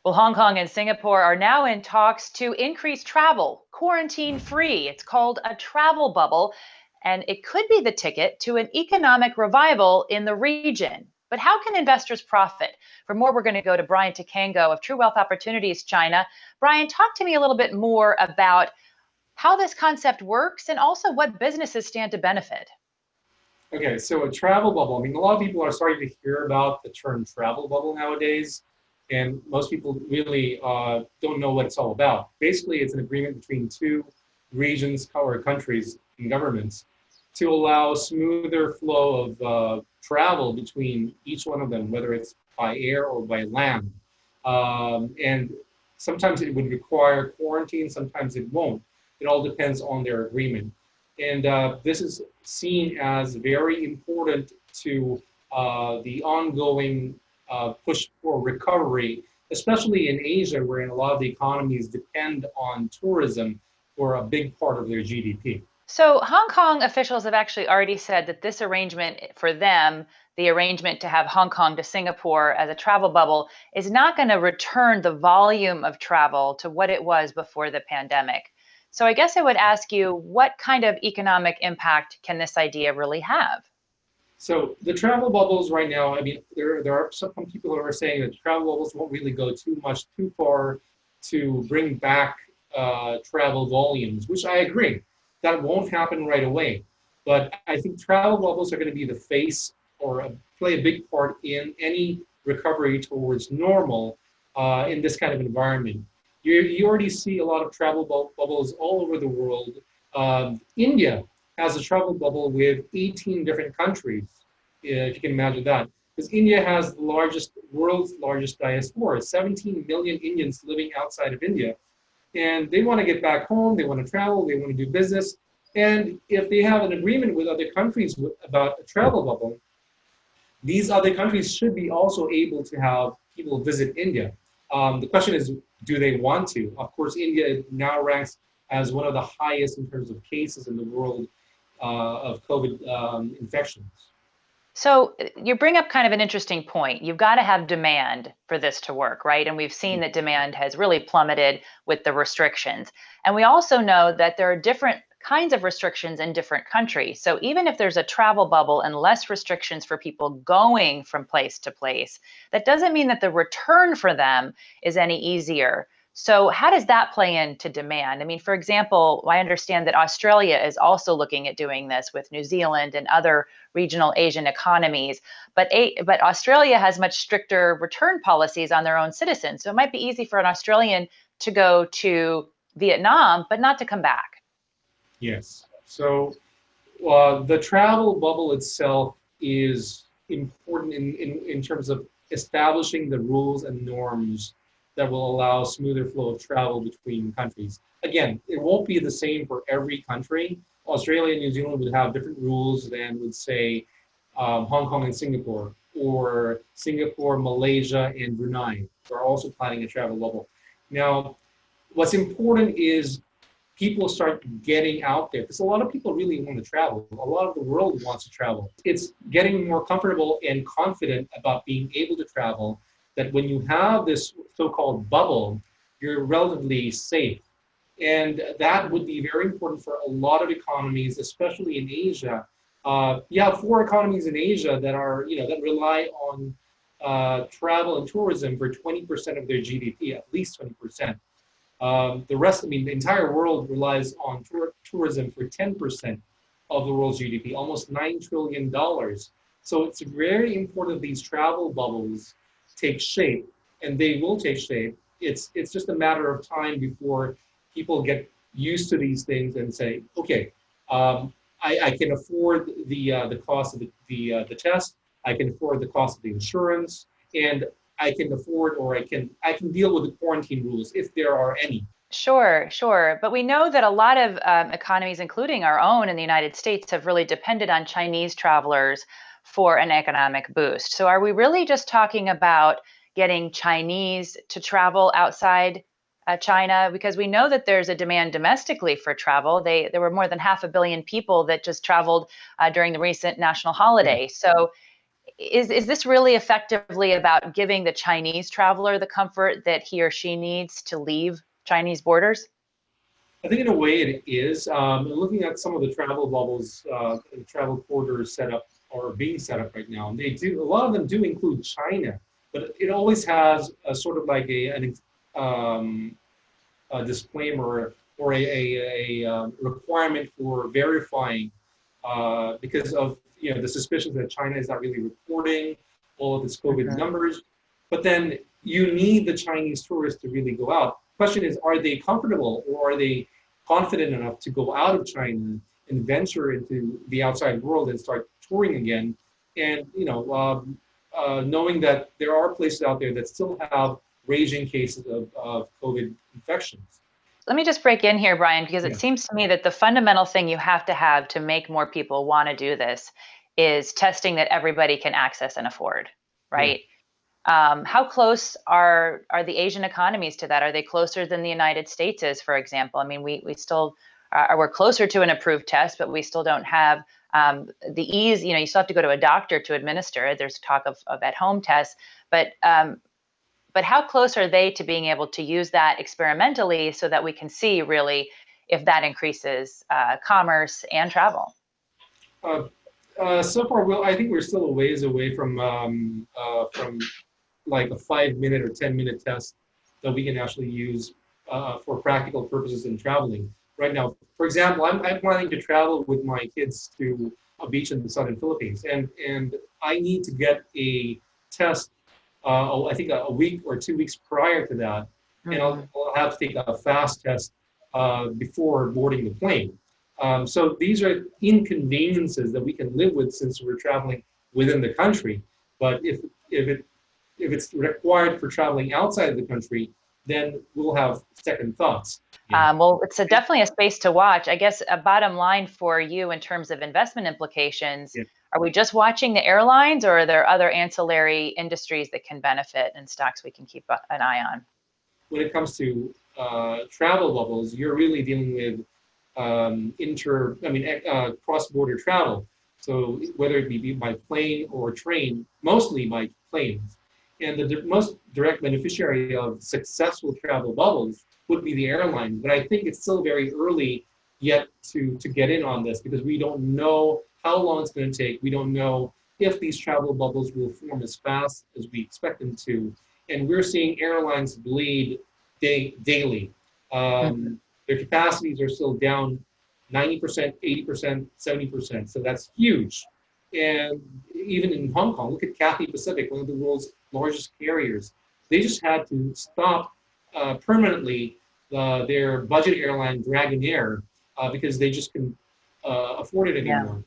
Well, Hong Kong and Singapore are now in talks to increase travel, quarantine free. It's called a travel bubble, and it could be the ticket to an economic revival in the region. But how can investors profit? For more, we're going to go to Brian Tycangco of True Wealth Opportunities China. Brian, talk to me a little bit more about how this concept works and also what businesses stand to benefit. Okay, so a travel bubble. I mean, a lot of people are starting to hear about the term travel bubble nowadays, and most people really don't know what it's all about. Basically, it's an agreement between two regions or countries and governments to allow smoother flow of travel between each one of them, whether it's by air or by land. And sometimes it would require quarantine, sometimes it won't. It all depends on their agreement. And this is seen as very important to the ongoing push for recovery, especially in Asia, where a lot of the economies depend on tourism for a big part of their GDP. So, Hong Kong officials have actually already said that this arrangement for them, the arrangement to have Hong Kong to Singapore as a travel bubble, is not going to return the volume of travel to what it was before the pandemic. So, I guess I would ask you, what kind of economic impact can this idea really have? So the travel bubbles right now, I mean, there are some people who are saying that travel bubbles won't really go too far to bring back travel volumes, which I agree. That won't happen right away. But I think travel bubbles are going to be the face or play a big part in any recovery towards normal in this kind of environment. You already see a lot of travel bubbles all over the world. India has a travel bubble with 18 different countries, if you can imagine that. Because India has the world's largest diaspora, 17 million Indians living outside of India. And they want to get back home, they want to travel, they want to do business. And if they have an agreement with other countries about a travel bubble, these other countries should be also able to have people visit India. The question is, do they want to? Of course, India now ranks as one of the highest in terms of cases in the world of COVID infections. So you bring up kind of an interesting point. You've got to have demand for this to work, right? And we've seen that demand has really plummeted with the restrictions. And we also know that there are different kinds of restrictions in different countries. So even if there's a travel bubble and less restrictions for people going from place to place, that doesn't mean that the return for them is any easier. So how does that play into demand? I mean, for example, I understand that Australia is also looking at doing this with New Zealand and other regional Asian economies, but Australia has much stricter return policies on their own citizens. So it might be easy for an Australian to go to Vietnam, but not to come back. Yes. So the travel bubble itself is important in terms of establishing the rules and norms that will allow smoother flow of travel between countries. Again, it won't be the same for every country. Australia and New Zealand would have different rules than would say Hong Kong and Singapore, or Singapore, Malaysia, and Brunei. They're also planning a travel bubble. Now, what's important is people start getting out there, because a lot of people really want to travel. A lot of the world wants to travel. It's getting more comfortable and confident about being able to travel, that when you have this so-called bubble, you're relatively safe. And that would be very important for a lot of economies, especially in Asia. You have four economies in Asia that are, that rely on travel and tourism for 20% of their GDP, at least 20%. The rest, I mean, the entire world relies on tourism for 10% of the world's GDP, almost $9 trillion. So it's very important that these travel bubbles take shape, and they will take shape. It's just a matter of time before people get used to these things and say, okay, I can afford the cost of the test, I can afford the cost of the insurance, and I can afford, or I can deal with the quarantine rules if there are any. Sure, sure. But we know that a lot of economies, including our own in the United States, have really depended on Chinese travelers for an economic boost. So are we really just talking about getting Chinese to travel outside China? Because we know that there's a demand domestically for travel. There were more than 500 million people that just traveled during the recent national Yeah. holiday. So is this really effectively about giving the Chinese traveler the comfort that he or she needs to leave Chinese borders? I think in a way it is. Looking at some of the travel bubbles, travel corridors set up or being set up right now, and a lot of them do include China, but it always has a sort of like a disclaimer or a requirement for verifying because of the suspicions that China is not really reporting all of its COVID numbers. But then you need the Chinese tourists to really go out. Question is, are they comfortable or are they confident enough to go out of China and venture into the outside world and start touring again? And knowing that there are places out there that still have raging cases of COVID infections. Let me just break in here, Brian, because it seems to me that the fundamental thing you have to make more people want to do this is testing that everybody can access and afford, right? How close are the Asian economies to that? Are they closer than the United States is, for example? I mean, we still we're closer to an approved test, but we still don't have the ease. You still have to go to a doctor to administer it. There's talk of at-home tests, but how close are they to being able to use that experimentally so that we can see really if that increases commerce and travel? So far, I think we're still a ways away from like a 5-minute or 10-minute test that we can actually use for practical purposes in traveling. Right now, for example, I'm planning to travel with my kids to a beach in the southern Philippines, and I need to get a test. I think a week or 2 weeks prior to that, and I'll have to take a fast test before boarding the plane. So these are inconveniences that we can live with since we're traveling within the country. But if it's required for traveling outside of the country, then we'll have second thoughts. Well, it's definitely a space to watch. I guess a bottom line for you in terms of investment implications, are we just watching the airlines, or are there other ancillary industries that can benefit and stocks we can keep an eye on? When it comes to travel bubbles, you're really dealing with cross-border travel. So whether it be by plane or train, mostly by planes. And the most direct beneficiary of successful travel bubbles would be the airline. But I think it's still very early yet to get in on this because we don't know how long it's going to take. We don't know if these travel bubbles will form as fast as we expect them to. And we're seeing airlines bleed daily. Their capacities are still down 90%, 80%, 70%. So that's huge. And even in Hong Kong, look at Cathay Pacific, one of the world's largest carriers. They just had to stop permanently their budget airline Dragonair because they just couldn't afford it anymore.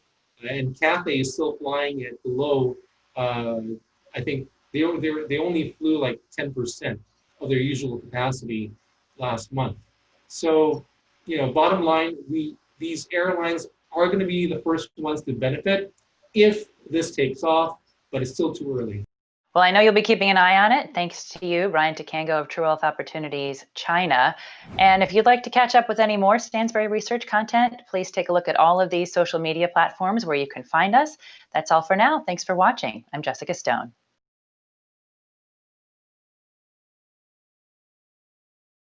And Cathay is still flying at below, I think they only flew like 10% of their usual capacity last month. So, bottom line, these airlines are going to be the first ones to benefit if this takes off, but it's still too early. Well, I know you'll be keeping an eye on it. Thanks to you, Brian Tycangco of True Wealth Opportunities China. And if you'd like to catch up with any more Stansberry research content, please take a look at all of these social media platforms where you can find us. That's all for now. Thanks for watching. I'm Jessica Stone.